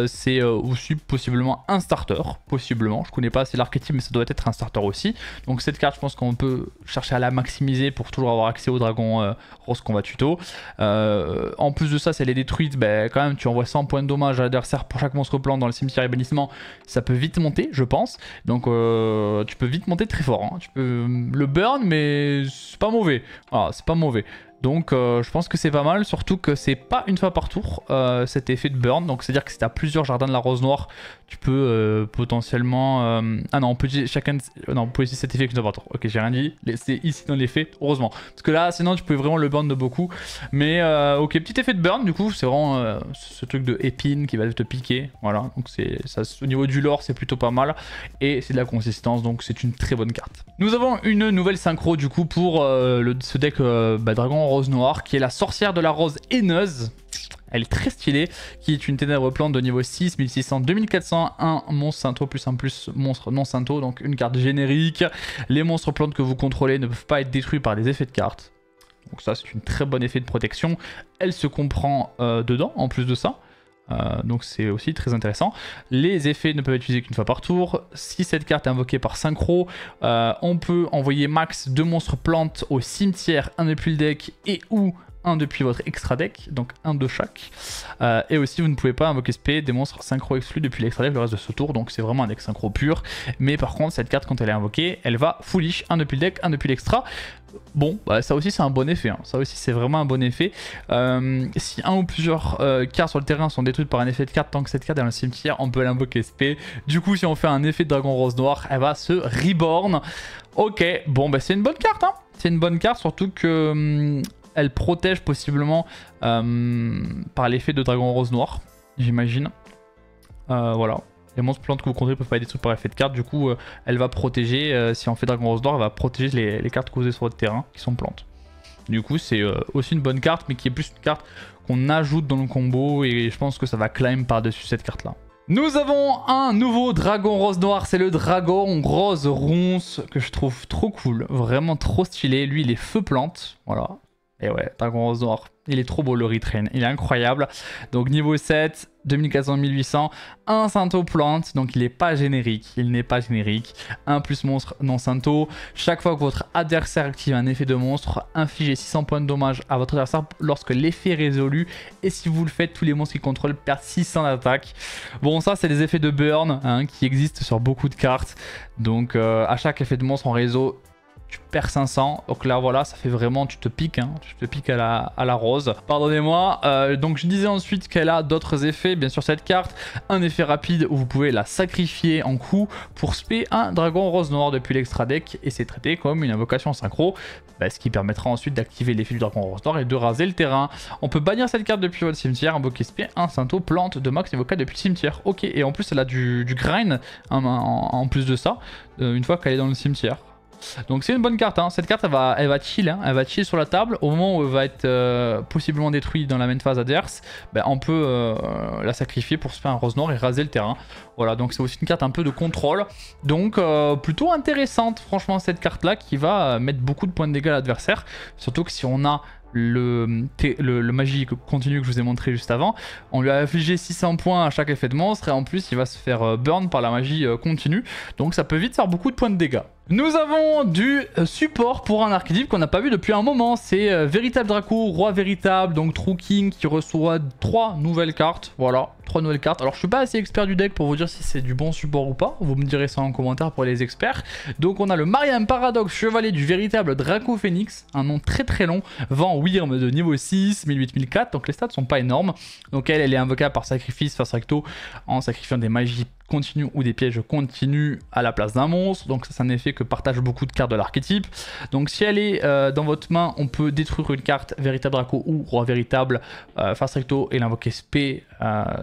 C'est aussi possiblement un starter, possiblement, je connais pas assez l'archétype mais ça doit être un starter aussi. Donc cette carte je pense qu'on peut chercher à la maximiser pour toujours avoir accès au dragon rose qu'on va tuto. En plus de ça, si elle est détruite, ben, quand même tu envoies 100 points de dommage à l'adversaire pour chaque monstre plante dans le cimetière et bannissement, ça peut vite monter je pense. Donc tu peux vite monter très fort, hein. Tu peux le burn mais c'est pas mauvais, voilà, c'est pas mauvais. Donc je pense que c'est pas mal, surtout que c'est pas une fois par tour cet effet de burn. Donc c'est à dire que si tu as plusieurs Jardins de la Rose Noire, tu peux potentiellement... Ah non, on peut utiliser chacun... Non, on peut utiliser cet effet qu'une fois par tour. Ok, j'ai rien dit, c'est ici dans l'effet, heureusement. Parce que là, sinon tu peux vraiment le burn de beaucoup. Mais ok, petit effet de burn, du coup, c'est vraiment ce truc de épine qui va te piquer. Voilà, donc ça, au niveau du lore, c'est plutôt pas mal. Et c'est de la consistance, donc c'est une très bonne carte. Nous avons une nouvelle synchro du coup pour ce deck Dragon Rose Noir, qui est la Sorcière de la Rose Haineuse. Elle est très stylée, qui est une ténèbre plante de niveau 6, 1600, 2400, un monstre Sainto plus un plus monstre non Sainto, donc une carte générique. Les monstres plantes que vous contrôlez ne peuvent pas être détruits par des effets de cartes. Donc ça c'est une très bonne effet de protection. Elle se comprend dedans en plus de ça. Donc c'est aussi très intéressant. Les effets ne peuvent être utilisés qu'une fois par tour. Si cette carte est invoquée par synchro, on peut envoyer max 2 monstres plantes au cimetière, un depuis le deck et ou un depuis votre extra deck, donc un de chaque. Et aussi vous ne pouvez pas invoquer SP des monstres synchro exclus depuis l'extra deck le reste de ce tour, donc c'est vraiment un deck synchro pur. Mais par contre cette carte quand elle est invoquée, elle va foolish, un depuis le deck, un depuis l'extra. Bon, bah, ça aussi c'est un bon effet, hein. Ça aussi c'est vraiment un bon effet. Si un ou plusieurs cartes sur le terrain sont détruites par un effet de carte, tant que cette carte est dans le cimetière, on peut l'invoquer SP. Du coup si on fait un effet de Dragon Rose Noir, elle va se reborn. Ok, bon bah c'est une bonne carte, hein. C'est une bonne carte, surtout que elle protège possiblement par l'effet de Dragon Rose Noir, j'imagine. Voilà. Les monstres plantes que vous contrôlez ne peuvent pas être détruits par effet de carte, du coup elle va protéger, si on fait Dragon Rose Noir, elle va protéger les cartes que vous avez sur votre terrain qui sont plantes. Du coup c'est aussi une bonne carte, mais qui est plus une carte qu'on ajoute dans le combo, et je pense que ça va climb par dessus cette carte là. Nous avons un nouveau dragon rose noir, c'est le dragon rose ronce que je trouve trop cool, vraiment trop stylé. Lui il est feu plante, voilà. Et ouais, dragon rose noir, il est trop beau le retrain, il est incroyable. Donc niveau 7, 2400-1800, un Santo plante, donc il n'est pas générique, Un plus monstre non Santo. Chaque fois que votre adversaire active un effet de monstre, infligez 600 points de dommage à votre adversaire lorsque l'effet est résolu. Et si vous le faites, tous les monstres qui contrôlent perdent 600 d'attaque. Bon, ça c'est des effets de burn hein, qui existent sur beaucoup de cartes. Donc à chaque effet de monstre en réseau, tu perds 500, donc là voilà, ça fait vraiment, tu te piques à la rose. Pardonnez-moi, donc je disais ensuite qu'elle a d'autres effets, bien sûr cette carte, un effet rapide où vous pouvez la sacrifier en coup pour spé un dragon rose noir depuis l'extra deck et c'est traité comme une invocation synchro, ce qui permettra ensuite d'activer l'effet du dragon rose noir et de raser le terrain. On peut bannir cette carte depuis votre cimetière, invoquer spé un Santo plante de max évoqué depuis le cimetière. Ok, et en plus elle a du grind en plus de ça, une fois qu'elle est dans le cimetière. Donc c'est une bonne carte, hein. Cette carte elle va chill, hein. Elle va chill sur la table. Au moment où elle va être possiblement détruite dans la main phase adverse, on peut la sacrifier pour se faire un rose noir et raser le terrain. Voilà, donc c'est aussi une carte un peu de contrôle. Donc plutôt intéressante franchement cette carte là qui va mettre beaucoup de points de dégâts à l'adversaire. Surtout que si on a le magie continu que je vous ai montré juste avant, on lui a infligé 600 points à chaque effet de monstre et en plus il va se faire burn par la magie continue, donc ça peut vite faire beaucoup de points de dégâts. Nous avons du support pour un archétype qu'on n'a pas vu depuis un moment, c'est Véritable Draco, Roi Véritable, donc True King qui reçoit 3 nouvelles cartes, voilà, 3 nouvelles cartes. Alors je suis pas assez expert du deck pour vous dire si c'est du bon support ou pas, vous me direz ça en commentaire pour les experts. Donc on a le Mariam Paradoxe, Chevalier du Véritable Draco Phoenix, un nom très long, vent Wyrm de niveau 6, 1008, 1004, donc les stats sont pas énormes. Donc elle est invocable par sacrifice face recto en sacrifiant des magies continue ou des pièges continus à la place d'un monstre, donc ça c'est un effet que partagent beaucoup de cartes de l'archétype. Donc si elle est dans votre main, on peut détruire une carte Véritable Draco ou Roi Véritable face recto et l'invoquer spé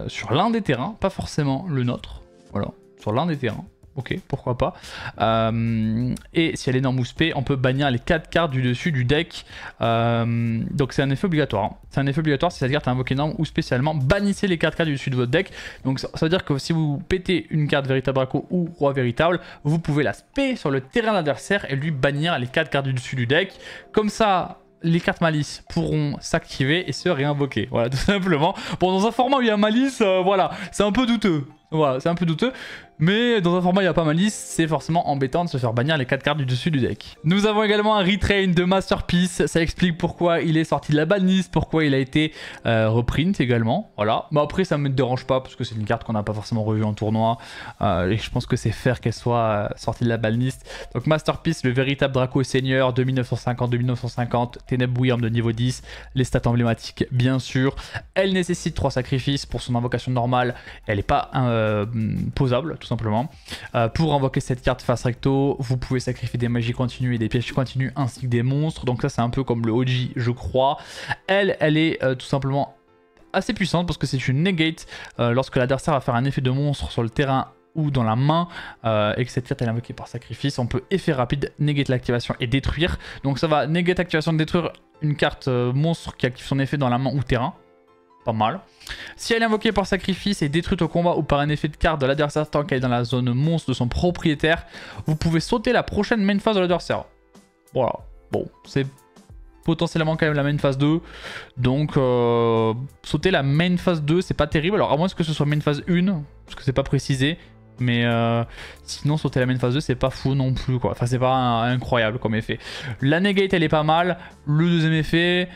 sur l'un des terrains, pas forcément le nôtre, voilà, sur l'un des terrains. Ok, pourquoi pas. Et si elle est dans Mouspé, on peut bannir les 4 cartes du dessus du deck. Donc c'est un effet obligatoire. Hein. C'est un effet obligatoire si cette carte est invoquée énorme ou spécialement. Bannissez les 4 cartes du dessus de votre deck. Donc ça veut dire que si vous pétez une carte Véritable Draco ou Roi Véritable, vous pouvez la spé sur le terrain de l'adversaire et lui bannir les 4 cartes du dessus du deck. Comme ça, les cartes malice pourront s'activer et se réinvoquer. Voilà, tout simplement. Bon, dans un format où il y a malice, voilà, c'est un peu douteux. Voilà, c'est un peu douteux. Mais dans un format où il n'y a pas malice, c'est forcément embêtant de se faire bannir les 4 cartes du dessus du deck. Nous avons également un retrain de Masterpiece. Ça explique pourquoi il est sorti de la banlist, pourquoi il a été reprint également. Voilà. Mais après, ça ne me dérange pas parce que c'est une carte qu'on n'a pas forcément revue en tournoi. Et je pense que c'est fair qu'elle soit sortie de la banlist. Donc Masterpiece, le Véritable Draco Seigneur, 2950, Ténèbres Wyrm de niveau 10. Les stats emblématiques, bien sûr. Elle nécessite 3 sacrifices pour son invocation normale. Elle n'est pas posable, tout simplement. Pour invoquer cette carte face recto, vous pouvez sacrifier des magies continues et des pièges continus ainsi que des monstres. Donc ça c'est un peu comme le OG je crois. Elle est tout simplement assez puissante parce que c'est une negate lorsque l'adversaire va faire un effet de monstre sur le terrain ou dans la main et que cette carte est invoquée par sacrifice, on peut effet rapide, negate l'activation et détruire. Donc ça va negate activation, détruire une carte monstre qui active son effet dans la main ou terrain. Pas mal. Si elle est invoquée par sacrifice et détruite au combat ou par un effet de carte de l'adversaire tant qu'elle est dans la zone monstre de son propriétaire, vous pouvez sauter la prochaine main phase de l'adversaire. Voilà. Bon, c'est potentiellement quand même la main phase 2. Donc, sauter la main phase 2, c'est pas terrible. Alors, à moins que ce soit main phase 1, parce que c'est pas précisé. Mais sinon, sauter la main phase 2, c'est pas fou non plus, quoi. Enfin, c'est pas incroyable comme effet. La negate, elle est pas mal. Le deuxième effet,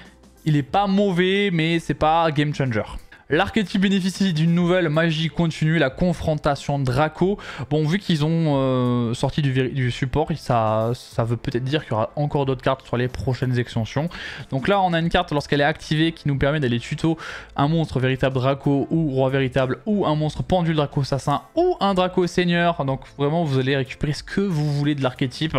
il est pas mauvais, mais c'est pas game changer. L'archétype bénéficie d'une nouvelle magie continue, la confrontation Draco. Bon, vu qu'ils ont sorti du support, ça veut peut-être dire qu'il y aura encore d'autres cartes sur les prochaines extensions. Donc là, on a une carte lorsqu'elle est activée qui nous permet d'aller tuto un monstre Véritable Draco ou Roi Véritable ou un monstre Pendule Draco Assassin ou un Draco Seigneur. Donc vraiment, vous allez récupérer ce que vous voulez de l'archétype.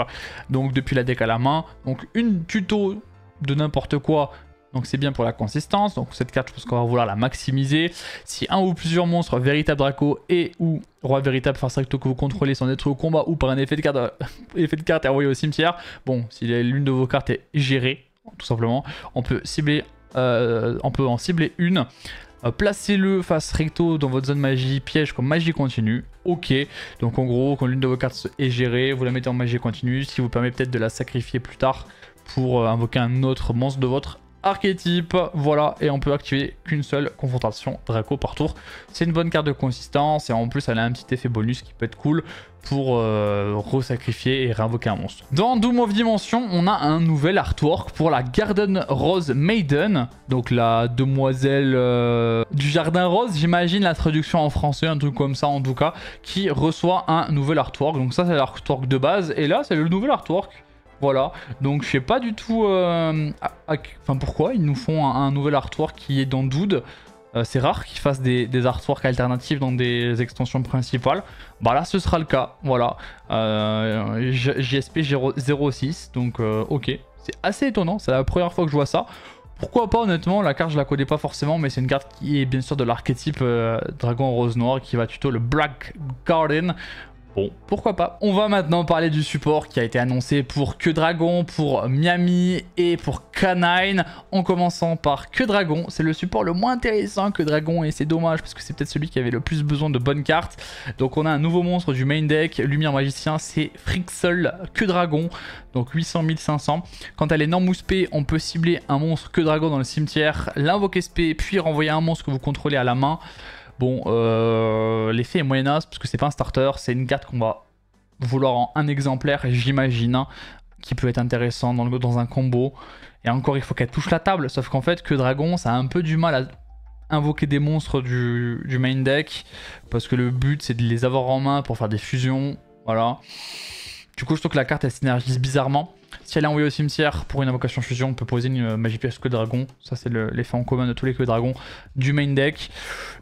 Donc depuis la deck à la main. Donc une tuto de n'importe quoi. Donc c'est bien pour la consistance, donc cette carte je pense qu'on va vouloir la maximiser. Si un ou plusieurs monstres Véritable Draco et ou Roi Véritable face recto que vous contrôlez sont détruits au combat ou par un effet de carte et envoyé au cimetière, bon, si l'une de vos cartes est gérée, tout simplement, on peut en cibler une. Placez-le face recto dans votre zone magie, piège comme magie continue. Ok, donc en gros, quand l'une de vos cartes est gérée, vous la mettez en magie continue, ce qui vous permet peut-être de la sacrifier plus tard pour invoquer un autre monstre de votre archétype. Voilà, et on peut activer qu'une seule confrontation Draco par tour. C'est une bonne carte de consistance et en plus elle a un petit effet bonus qui peut être cool pour resacrifier et réinvoquer un monstre. Dans Doom of Dimension, on a un nouvel artwork pour la Garden Rose Maiden, donc la demoiselle du jardin rose, j'imagine la traduction en français, un truc comme ça en tout cas, qui reçoit un nouvel artwork. Donc ça c'est l'artwork de base et là c'est le nouvel artwork. Voilà, donc je sais pas du tout pourquoi ils nous font un nouvel artwork qui est dans Dood. C'est rare qu'ils fassent des artworks alternatifs dans des extensions principales. Bah là ce sera le cas, voilà. JSP 06, donc ok. C'est assez étonnant, c'est la première fois que je vois ça. Pourquoi pas, honnêtement, la carte je la connais pas forcément, mais c'est une carte qui est bien sûr de l'archétype Dragon Rose Noir qui va tuto le Black Garden. Bon, pourquoi pas. On va maintenant parler du support qui a été annoncé pour Que Dragon, pour Miami et pour K9. En commençant par Que Dragon, c'est le support le moins intéressant Que Dragon et c'est dommage parce que c'est peut-être celui qui avait le plus besoin de bonnes cartes. Donc on a un nouveau monstre du main deck, Lumière Magicien, c'est Frixel Que Dragon, donc 800 500. Quand elle est norme ou spé, on peut cibler un monstre Que Dragon dans le cimetière, l'invoquer spé, puis renvoyer un monstre que vous contrôlez à la main. Bon, l'effet est moyennasse parce que c'est pas un starter, c'est une carte qu'on va vouloir en un exemplaire, j'imagine, hein, qui peut être intéressant dans un combo. Et encore, il faut qu'elle touche la table, sauf qu'en fait, Que Dragon, ça a un peu du mal à invoquer des monstres du main deck, parce que le but, c'est de les avoir en main pour faire des fusions, voilà. Du coup, je trouve que la carte, elle synergise bizarrement. Si elle est envoyée au cimetière pour une invocation fusion, on peut poser une magie piège Que Dragon. Ça, c'est l'effet en commun de tous les Que Dragon du main deck.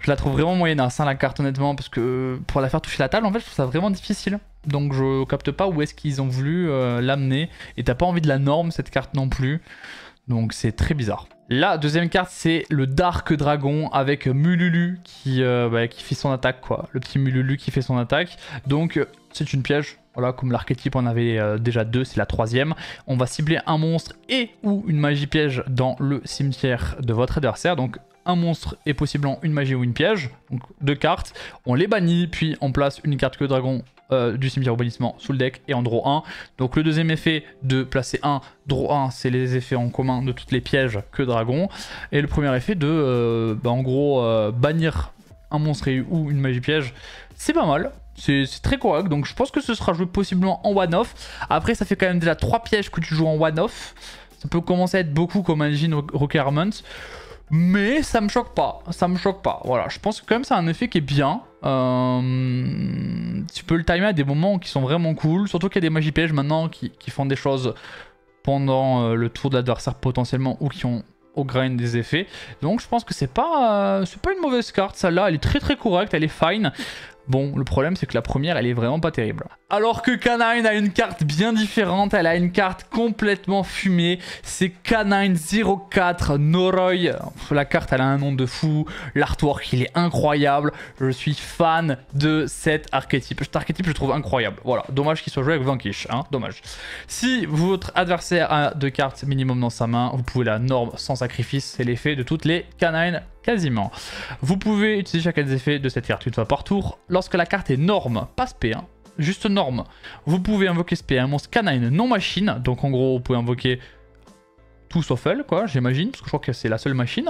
Je la trouve vraiment moyennasse, hein, la carte, honnêtement, parce que pour la faire toucher la table, en fait, je trouve ça vraiment difficile. Donc, je capte pas où est-ce qu'ils ont voulu l'amener. Et t'as pas envie de la norme, cette carte non plus. Donc, c'est très bizarre. La deuxième carte, c'est le Dark Dragon avec Mululu qui fait son attaque, quoi. Le petit Mululu qui fait son attaque. Donc, c'est une piège. Voilà, comme l'archétype, on avait déjà deux, c'est la troisième. On va cibler un monstre et ou une magie piège dans le cimetière de votre adversaire. Donc, un monstre et possiblement une magie ou une piège. Donc, deux cartes. On les bannit, puis on place une carte Que Dragon du cimetière au bannissement sous le deck et en draw 1. Donc le deuxième effet de placer un draw 1, c'est les effets en commun de toutes les pièges Que Dragon. Et le premier effet de en gros bannir un monstre ou une magie piège, c'est pas mal. C'est très correct, donc je pense que ce sera joué possiblement en one-off. Après ça fait quand même déjà 3 pièges que tu joues en one-off. Ça peut commencer à être beaucoup comme Engine Requirement. Mais ça me choque pas, voilà, je pense que quand même c'est un effet qui est bien. Tu peux le timer à des moments qui sont vraiment cool, surtout qu'il y a des magies pièges maintenant qui font des choses pendant le tour de l'adversaire potentiellement ou qui ont au grind des effets. Donc je pense que c'est pas une mauvaise carte, celle-là, elle est très correcte, elle est fine. Bon, le problème c'est que la première elle est vraiment pas terrible. Alors que K9 a une carte bien différente, elle a une carte complètement fumée. C'est K9 04 Noroi. La carte elle a un nom de fou, l'artwork il est incroyable. Je suis fan de cet archétype. Cet archétype je le trouve incroyable. Voilà, dommage qu'il soit joué avec Vanquish, hein, dommage. Si votre adversaire a 2 cartes minimum dans sa main, vous pouvez la norme sans sacrifice. C'est l'effet de toutes les K9 quasiment. Vous pouvez utiliser chacun des effets de cette carte une fois par tour. Lorsque la carte est norme, pas spé, hein, juste norme, vous pouvez invoquer spé un monstre K9 non machine. Donc en gros, vous pouvez invoquer tout sauf elle, quoi, j'imagine, parce que je crois que c'est la seule machine.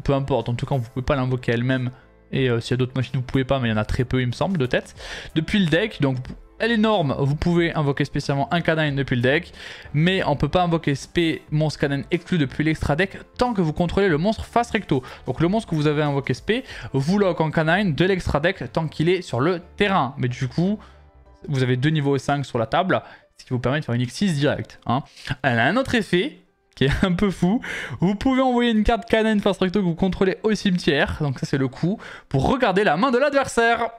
Peu importe, en tout cas, vous pouvez pas l'invoquer elle-même. Et s'il y a d'autres machines, vous pouvez pas, mais il y en a très peu, il me semble, de tête. Depuis le deck, donc elle est norme, vous pouvez invoquer spécialement un K9 depuis le deck, mais on peut pas invoquer spé monstre K9 exclu depuis l'extra deck tant que vous contrôlez le monstre face recto. Donc le monstre que vous avez invoqué spé, vous lock en K9 de l'extra deck tant qu'il est sur le terrain. Mais du coup, vous avez 2 niveaux 5 sur la table, ce qui vous permet de faire une X6 direct. Hein. Elle a un autre effet qui est un peu fou. Vous pouvez envoyer une carte K9 face recto que vous contrôlez au cimetière, donc ça c'est le coup, pour regarder la main de l'adversaire.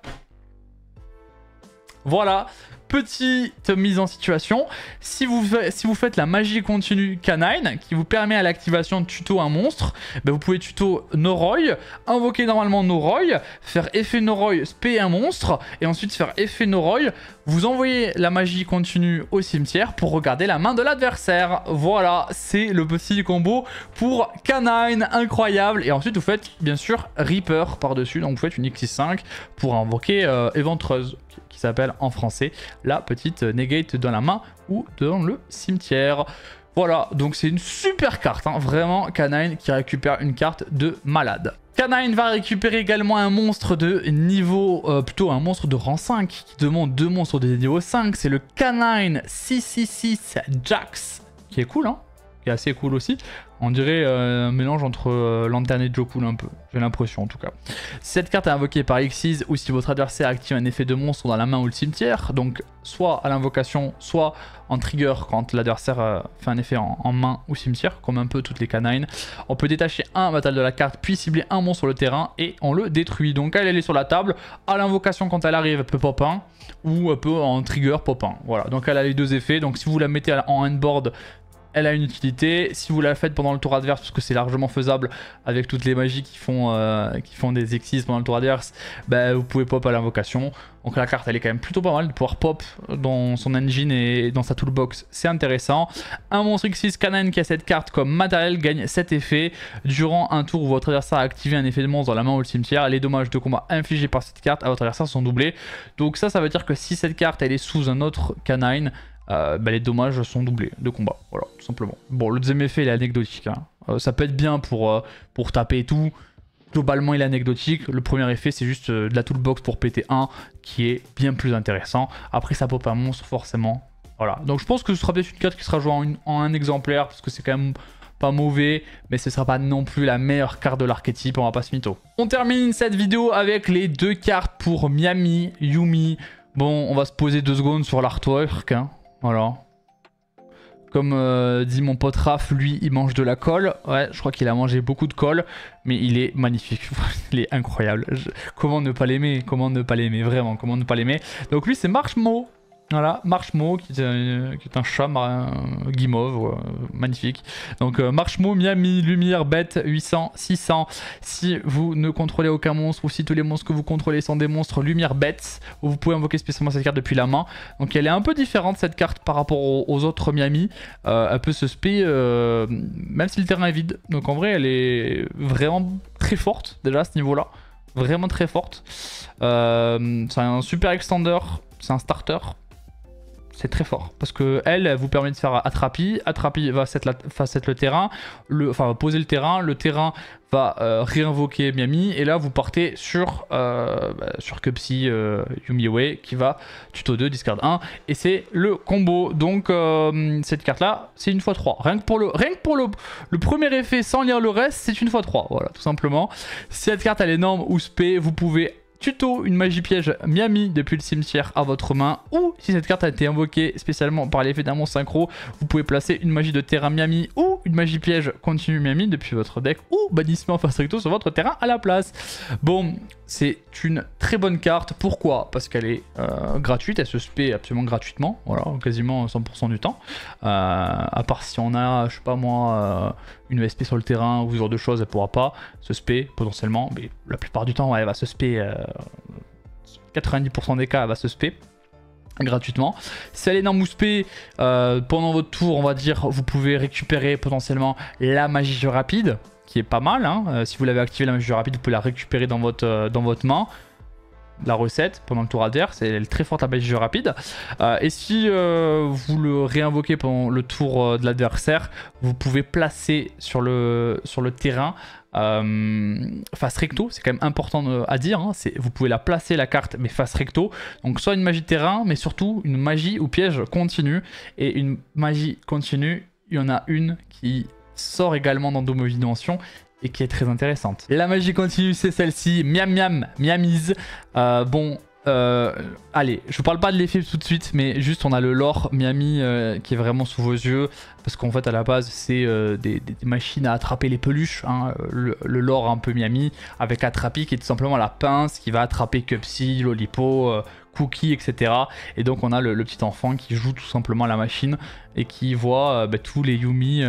Voilà, petite mise en situation. Si vous faites la magie continue canine qui vous permet à l'activation de tuto un monstre, ben vous pouvez tuto Noroi, invoquer normalement Noroi, faire effet Noroi, spé un monstre et ensuite faire effet Noroi. Vous envoyez la magie continue au cimetière pour regarder la main de l'adversaire. Voilà, c'est le petit combo pour canine, incroyable. Et ensuite vous faites bien sûr Reaper par-dessus, donc vous faites une X65 pour invoquer Éventreuse, qui s'appelle en français la petite negate dans la main ou dans le cimetière. Voilà, donc c'est une super carte, hein, vraiment canine qui récupère une carte de malade. Canine va récupérer également un monstre de niveau, plutôt un monstre de rang 5 qui demande 2 monstres de niveau 5. C'est le Canine 666 Jax, qui est cool, hein, qui est assez cool aussi. On dirait un mélange entre Lanterne et Jokul un peu, j'ai l'impression en tout cas. Cette carte est invoquée par Xyz ou si votre adversaire active un effet de monstre dans la main ou le cimetière, donc soit à l'invocation, soit en trigger quand l'adversaire fait un effet en main ou cimetière, comme un peu toutes les canines. On peut détacher un bataille de la carte, puis cibler un monstre sur le terrain et on le détruit. Donc elle est sur la table, à l'invocation quand elle arrive, elle peut pop 1, ou elle peut en trigger pop 1. Voilà, donc elle a les deux effets, donc si vous la mettez en handboard, elle a une utilité. Si vous la faites pendant le tour adverse, parce que c'est largement faisable avec toutes les magies qui font des exis pendant le tour adverse, bah, vous pouvez pop à l'invocation. Donc la carte elle est quand même plutôt pas mal de pouvoir pop dans son engine et dans sa toolbox, c'est intéressant. Un monstre X6 canine qui a cette carte comme matériel gagne cet effet. Durant un tour où votre adversaire a activé un effet de monstre dans la main ou le cimetière, les dommages de combat infligés par cette carte à votre adversaire sont doublés. Donc ça veut dire que si cette carte elle est sous un autre canine, bah les dommages sont doublés de combat, voilà, tout simplement. Bon, le deuxième effet il est anecdotique, hein. Ça peut être bien pour taper et tout. Globalement il est anecdotique. Le premier effet c'est juste de la toolbox pour péter 1 qui est bien plus intéressant. Après ça pop un monstre forcément. Voilà, donc je pense que ce sera peut-être une carte qui sera jouée en un exemplaire parce que c'est quand même pas mauvais, mais ce sera pas non plus la meilleure carte de l'archétype, on va pas se mytho. On termine cette vidéo avec les deux cartes pour Miami, Yuumi. Bon, on va se poser 2 secondes sur l'artwork, hein. Voilà. Comme dit mon pote Raph, lui il mange de la colle. Ouais, je crois qu'il a mangé beaucoup de colle, mais il est magnifique. Il est incroyable. Comment ne pas l'aimer? Comment ne pas l'aimer? Vraiment, comment ne pas l'aimer? Donc lui c'est Marshmo. Voilà, Marshmo qui est un chat guimauve, magnifique. Donc Marshmo, Miami, Lumière, Bête, 800, 600. Si vous ne contrôlez aucun monstre ou si tous les monstres que vous contrôlez sont des monstres Lumière, Bête, vous pouvez invoquer spécialement cette carte depuis la main. Donc elle est un peu différente cette carte par rapport aux autres Miami. Elle peut se spé même si le terrain est vide. Donc en vrai elle est vraiment très forte déjà à ce niveau-là. Vraiment très forte. C'est un super extender, c'est un starter. C'est très fort parce que elle vous permet de faire Attrapi. Attrapi va set le terrain, va poser le terrain va réinvoquer Miami et là vous partez sur Cupsy Yumiwe qui va tuto 2, discard 1 et c'est le combo. Donc cette carte là c'est une x3. Rien que pour le premier effet sans lire le reste, c'est une x3. Voilà, tout simplement. Si cette carte elle est norme ou spé, vous pouvez tuto une magie piège Miami depuis le cimetière à votre main, ou si cette carte a été invoquée spécialement par l'effet d'un monstre synchro, vous pouvez placer une magie de terrain Miami ou une magie piège continue Miami depuis votre deck, ou bannissement face recto sur votre terrain à la place. Bon, c'est une très bonne carte. Pourquoi? Parce qu'elle est gratuite, elle se spé absolument gratuitement, voilà, quasiment 100% du temps. À part si on a, je sais pas moi, une SP sur le terrain ou ce genre de choses, elle pourra pas se spé potentiellement, mais la plupart du temps, ouais, elle va se spé, 90% des cas, elle va se spé gratuitement. Si elle est énorme ou spé, pendant votre tour, on va dire, vous pouvez récupérer potentiellement la magie jeu rapide, qui est pas mal, hein. Si vous l'avez activé la magie jeu rapide, vous pouvez la récupérer dans votre main. La recette pendant le tour adverse, elle est très forte la magie jeu rapide. Et si vous le réinvoquez pendant le tour de l'adversaire, vous pouvez placer sur le terrain face recto, c'est quand même important à dire, hein. Vous pouvez la placer la carte mais face recto, donc soit une magie de terrain mais surtout une magie ou piège continue. Et une magie continue, il y en a une qui sort également dans Dome of Dimension et qui est très intéressante. La magie continue c'est celle-ci, Miam Miam Miamiz. Bon, allez, je vous parle pas de l'effet tout de suite, mais juste on a le lore Miami qui est vraiment sous vos yeux. Parce qu'en fait à la base c'est des machines à attraper les peluches, hein, le lore un peu Miami, avec Attrapi qui est tout simplement la pince qui va attraper Cupsy, Lolipo, Cookie, etc. Et donc on a le petit enfant qui joue tout simplement à la machine et qui voit tous les Yumi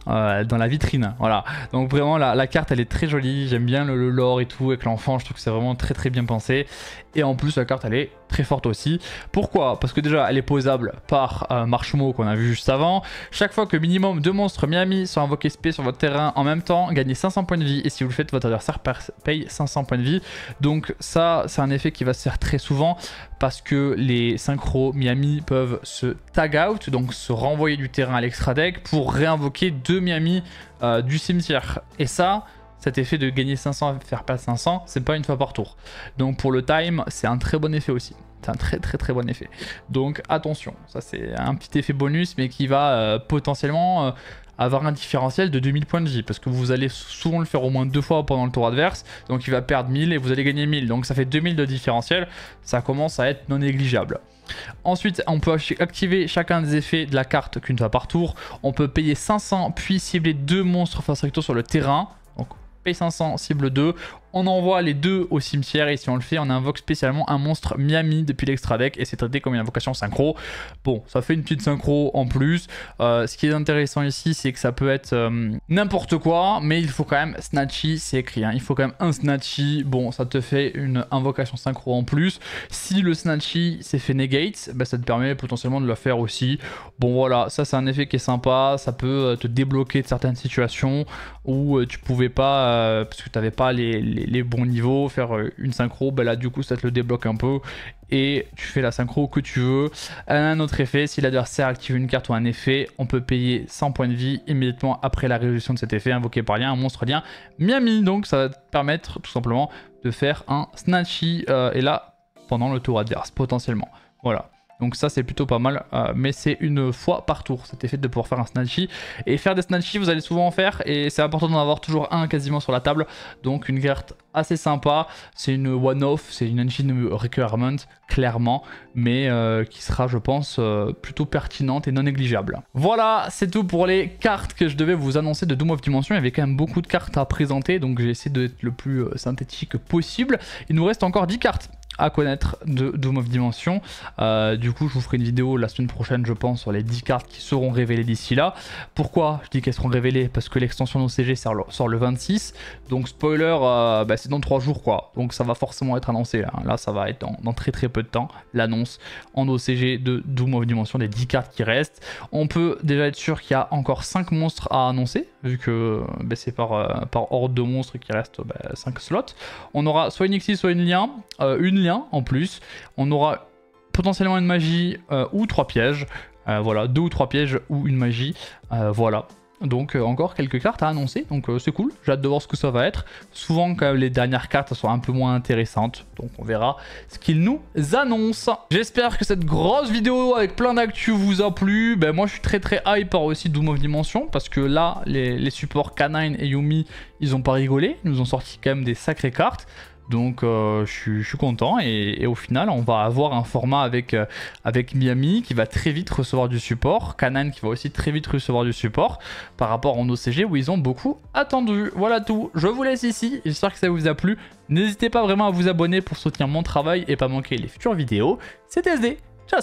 dans la vitrine. Voilà, donc vraiment la carte elle est très jolie, j'aime bien le lore et tout avec l'enfant, je trouve que c'est vraiment très très bien pensé. Et en plus la carte elle est très forte aussi. Pourquoi? Parce que déjà elle est posable par Marshmallow qu'on a vu juste avant. Chaque fois que minimum 2 monstres Miami sont invoqués SP sur votre terrain en même temps, gagnez 500 points de vie. Et si vous le faites, votre adversaire paye 500 points de vie. Donc ça c'est un effet qui va se faire très souvent parce que les synchros Miami peuvent se tag out, donc se renvoyer du terrain à l'extra deck pour réinvoquer 2 Miami du cimetière. Et ça, cet effet de gagner 500 et faire perdre 500, c'est pas une fois par tour. Donc pour le time, c'est un très bon effet aussi. C'est un très bon effet. Donc attention, ça c'est un petit effet bonus mais qui va potentiellement avoir un différentiel de 2000 points de vie parce que vous allez souvent le faire au moins 2 fois pendant le tour adverse, donc il va perdre 1000 et vous allez gagner 1000, donc ça fait 2000 de différentiel, ça commence à être non négligeable. Ensuite on peut activer chacun des effets de la carte qu'une fois par tour, on peut payer 500 puis cibler 2 monstres face recto sur le terrain, donc paye 500, cible 2, on envoie les 2 au cimetière et si on le fait on invoque spécialement un monstre Miami depuis l'extra deck et c'est traité comme une invocation synchro. Bon, ça fait une petite synchro en plus. Ce qui est intéressant ici c'est que ça peut être n'importe quoi, mais il faut quand même Snatchy, c'est écrit, hein. Il faut quand même un Snatchy. Bon, ça te fait une invocation synchro en plus. Si le Snatchy s'est fait negate, bah, ça te permet potentiellement de le faire aussi. Bon voilà, ça c'est un effet qui est sympa, ça peut te débloquer de certaines situations où tu pouvais pas, parce que tu n'avais pas les bons niveaux, faire une synchro, bah là du coup ça te le débloque un peu et tu fais la synchro que tu veux. Un autre effet, si l'adversaire active une carte ou un effet, on peut payer 100 points de vie immédiatement après la résolution de cet effet invoqué par lien, un monstre lien Miami. Donc ça va te permettre tout simplement de faire un Snatchy et là pendant le tour adverse potentiellement. Voilà. Donc ça c'est plutôt pas mal, mais c'est une fois par tour cet effet de pouvoir faire un Snatchy. Et faire des Snatchy vous allez souvent en faire et c'est important d'en avoir toujours un quasiment sur la table. Donc une carte assez sympa, c'est une one-off, c'est une engine requirement clairement, mais qui sera je pense plutôt pertinente et non négligeable. Voilà, c'est tout pour les cartes que je devais vous annoncer de Doom of Dimension. Il y avait quand même beaucoup de cartes à présenter, donc j'ai essayé d'être le plus synthétique possible. Il nous reste encore 10 cartes à connaître de Doom of Dimension. Du coup je vous ferai une vidéo la semaine prochaine je pense sur les 10 cartes qui seront révélées d'ici là. Pourquoi je dis qu'elles seront révélées? Parce que l'extension OCG sort le 26, donc spoiler c'est dans 3 jours quoi, donc ça va forcément être annoncé là, là ça va être dans très peu de temps l'annonce en OCG de Doom of Dimension des 10 cartes qui restent. On peut déjà être sûr qu'il y a encore 5 monstres à annoncer vu que c'est par horde de monstres qui reste 5 slots. On aura soit une Xyz soit une lien en plus, on aura potentiellement une magie ou 3 pièges, voilà, 2 ou 3 pièges ou une magie, voilà. Donc encore quelques cartes à annoncer, donc c'est cool, j'ai hâte de voir ce que ça va être. Souvent quand les dernières cartes sont un peu moins intéressantes, donc on verra ce qu'ils nous annoncent. J'espère que cette grosse vidéo avec plein d'actu vous a plu. Moi je suis très hype par aussi Doom of Dimension, parce que là les supports K9 et Yumi ils ont pas rigolé, ils nous ont sorti quand même des sacrées cartes. Donc je suis content et au final on va avoir un format avec Miami qui va très vite recevoir du support, Kanan qui va aussi très vite recevoir du support par rapport en OCG où ils ont beaucoup attendu. Voilà tout, je vous laisse ici, j'espère que ça vous a plu, n'hésitez pas vraiment à vous abonner pour soutenir mon travail et pas manquer les futures vidéos. C'était SD, ciao.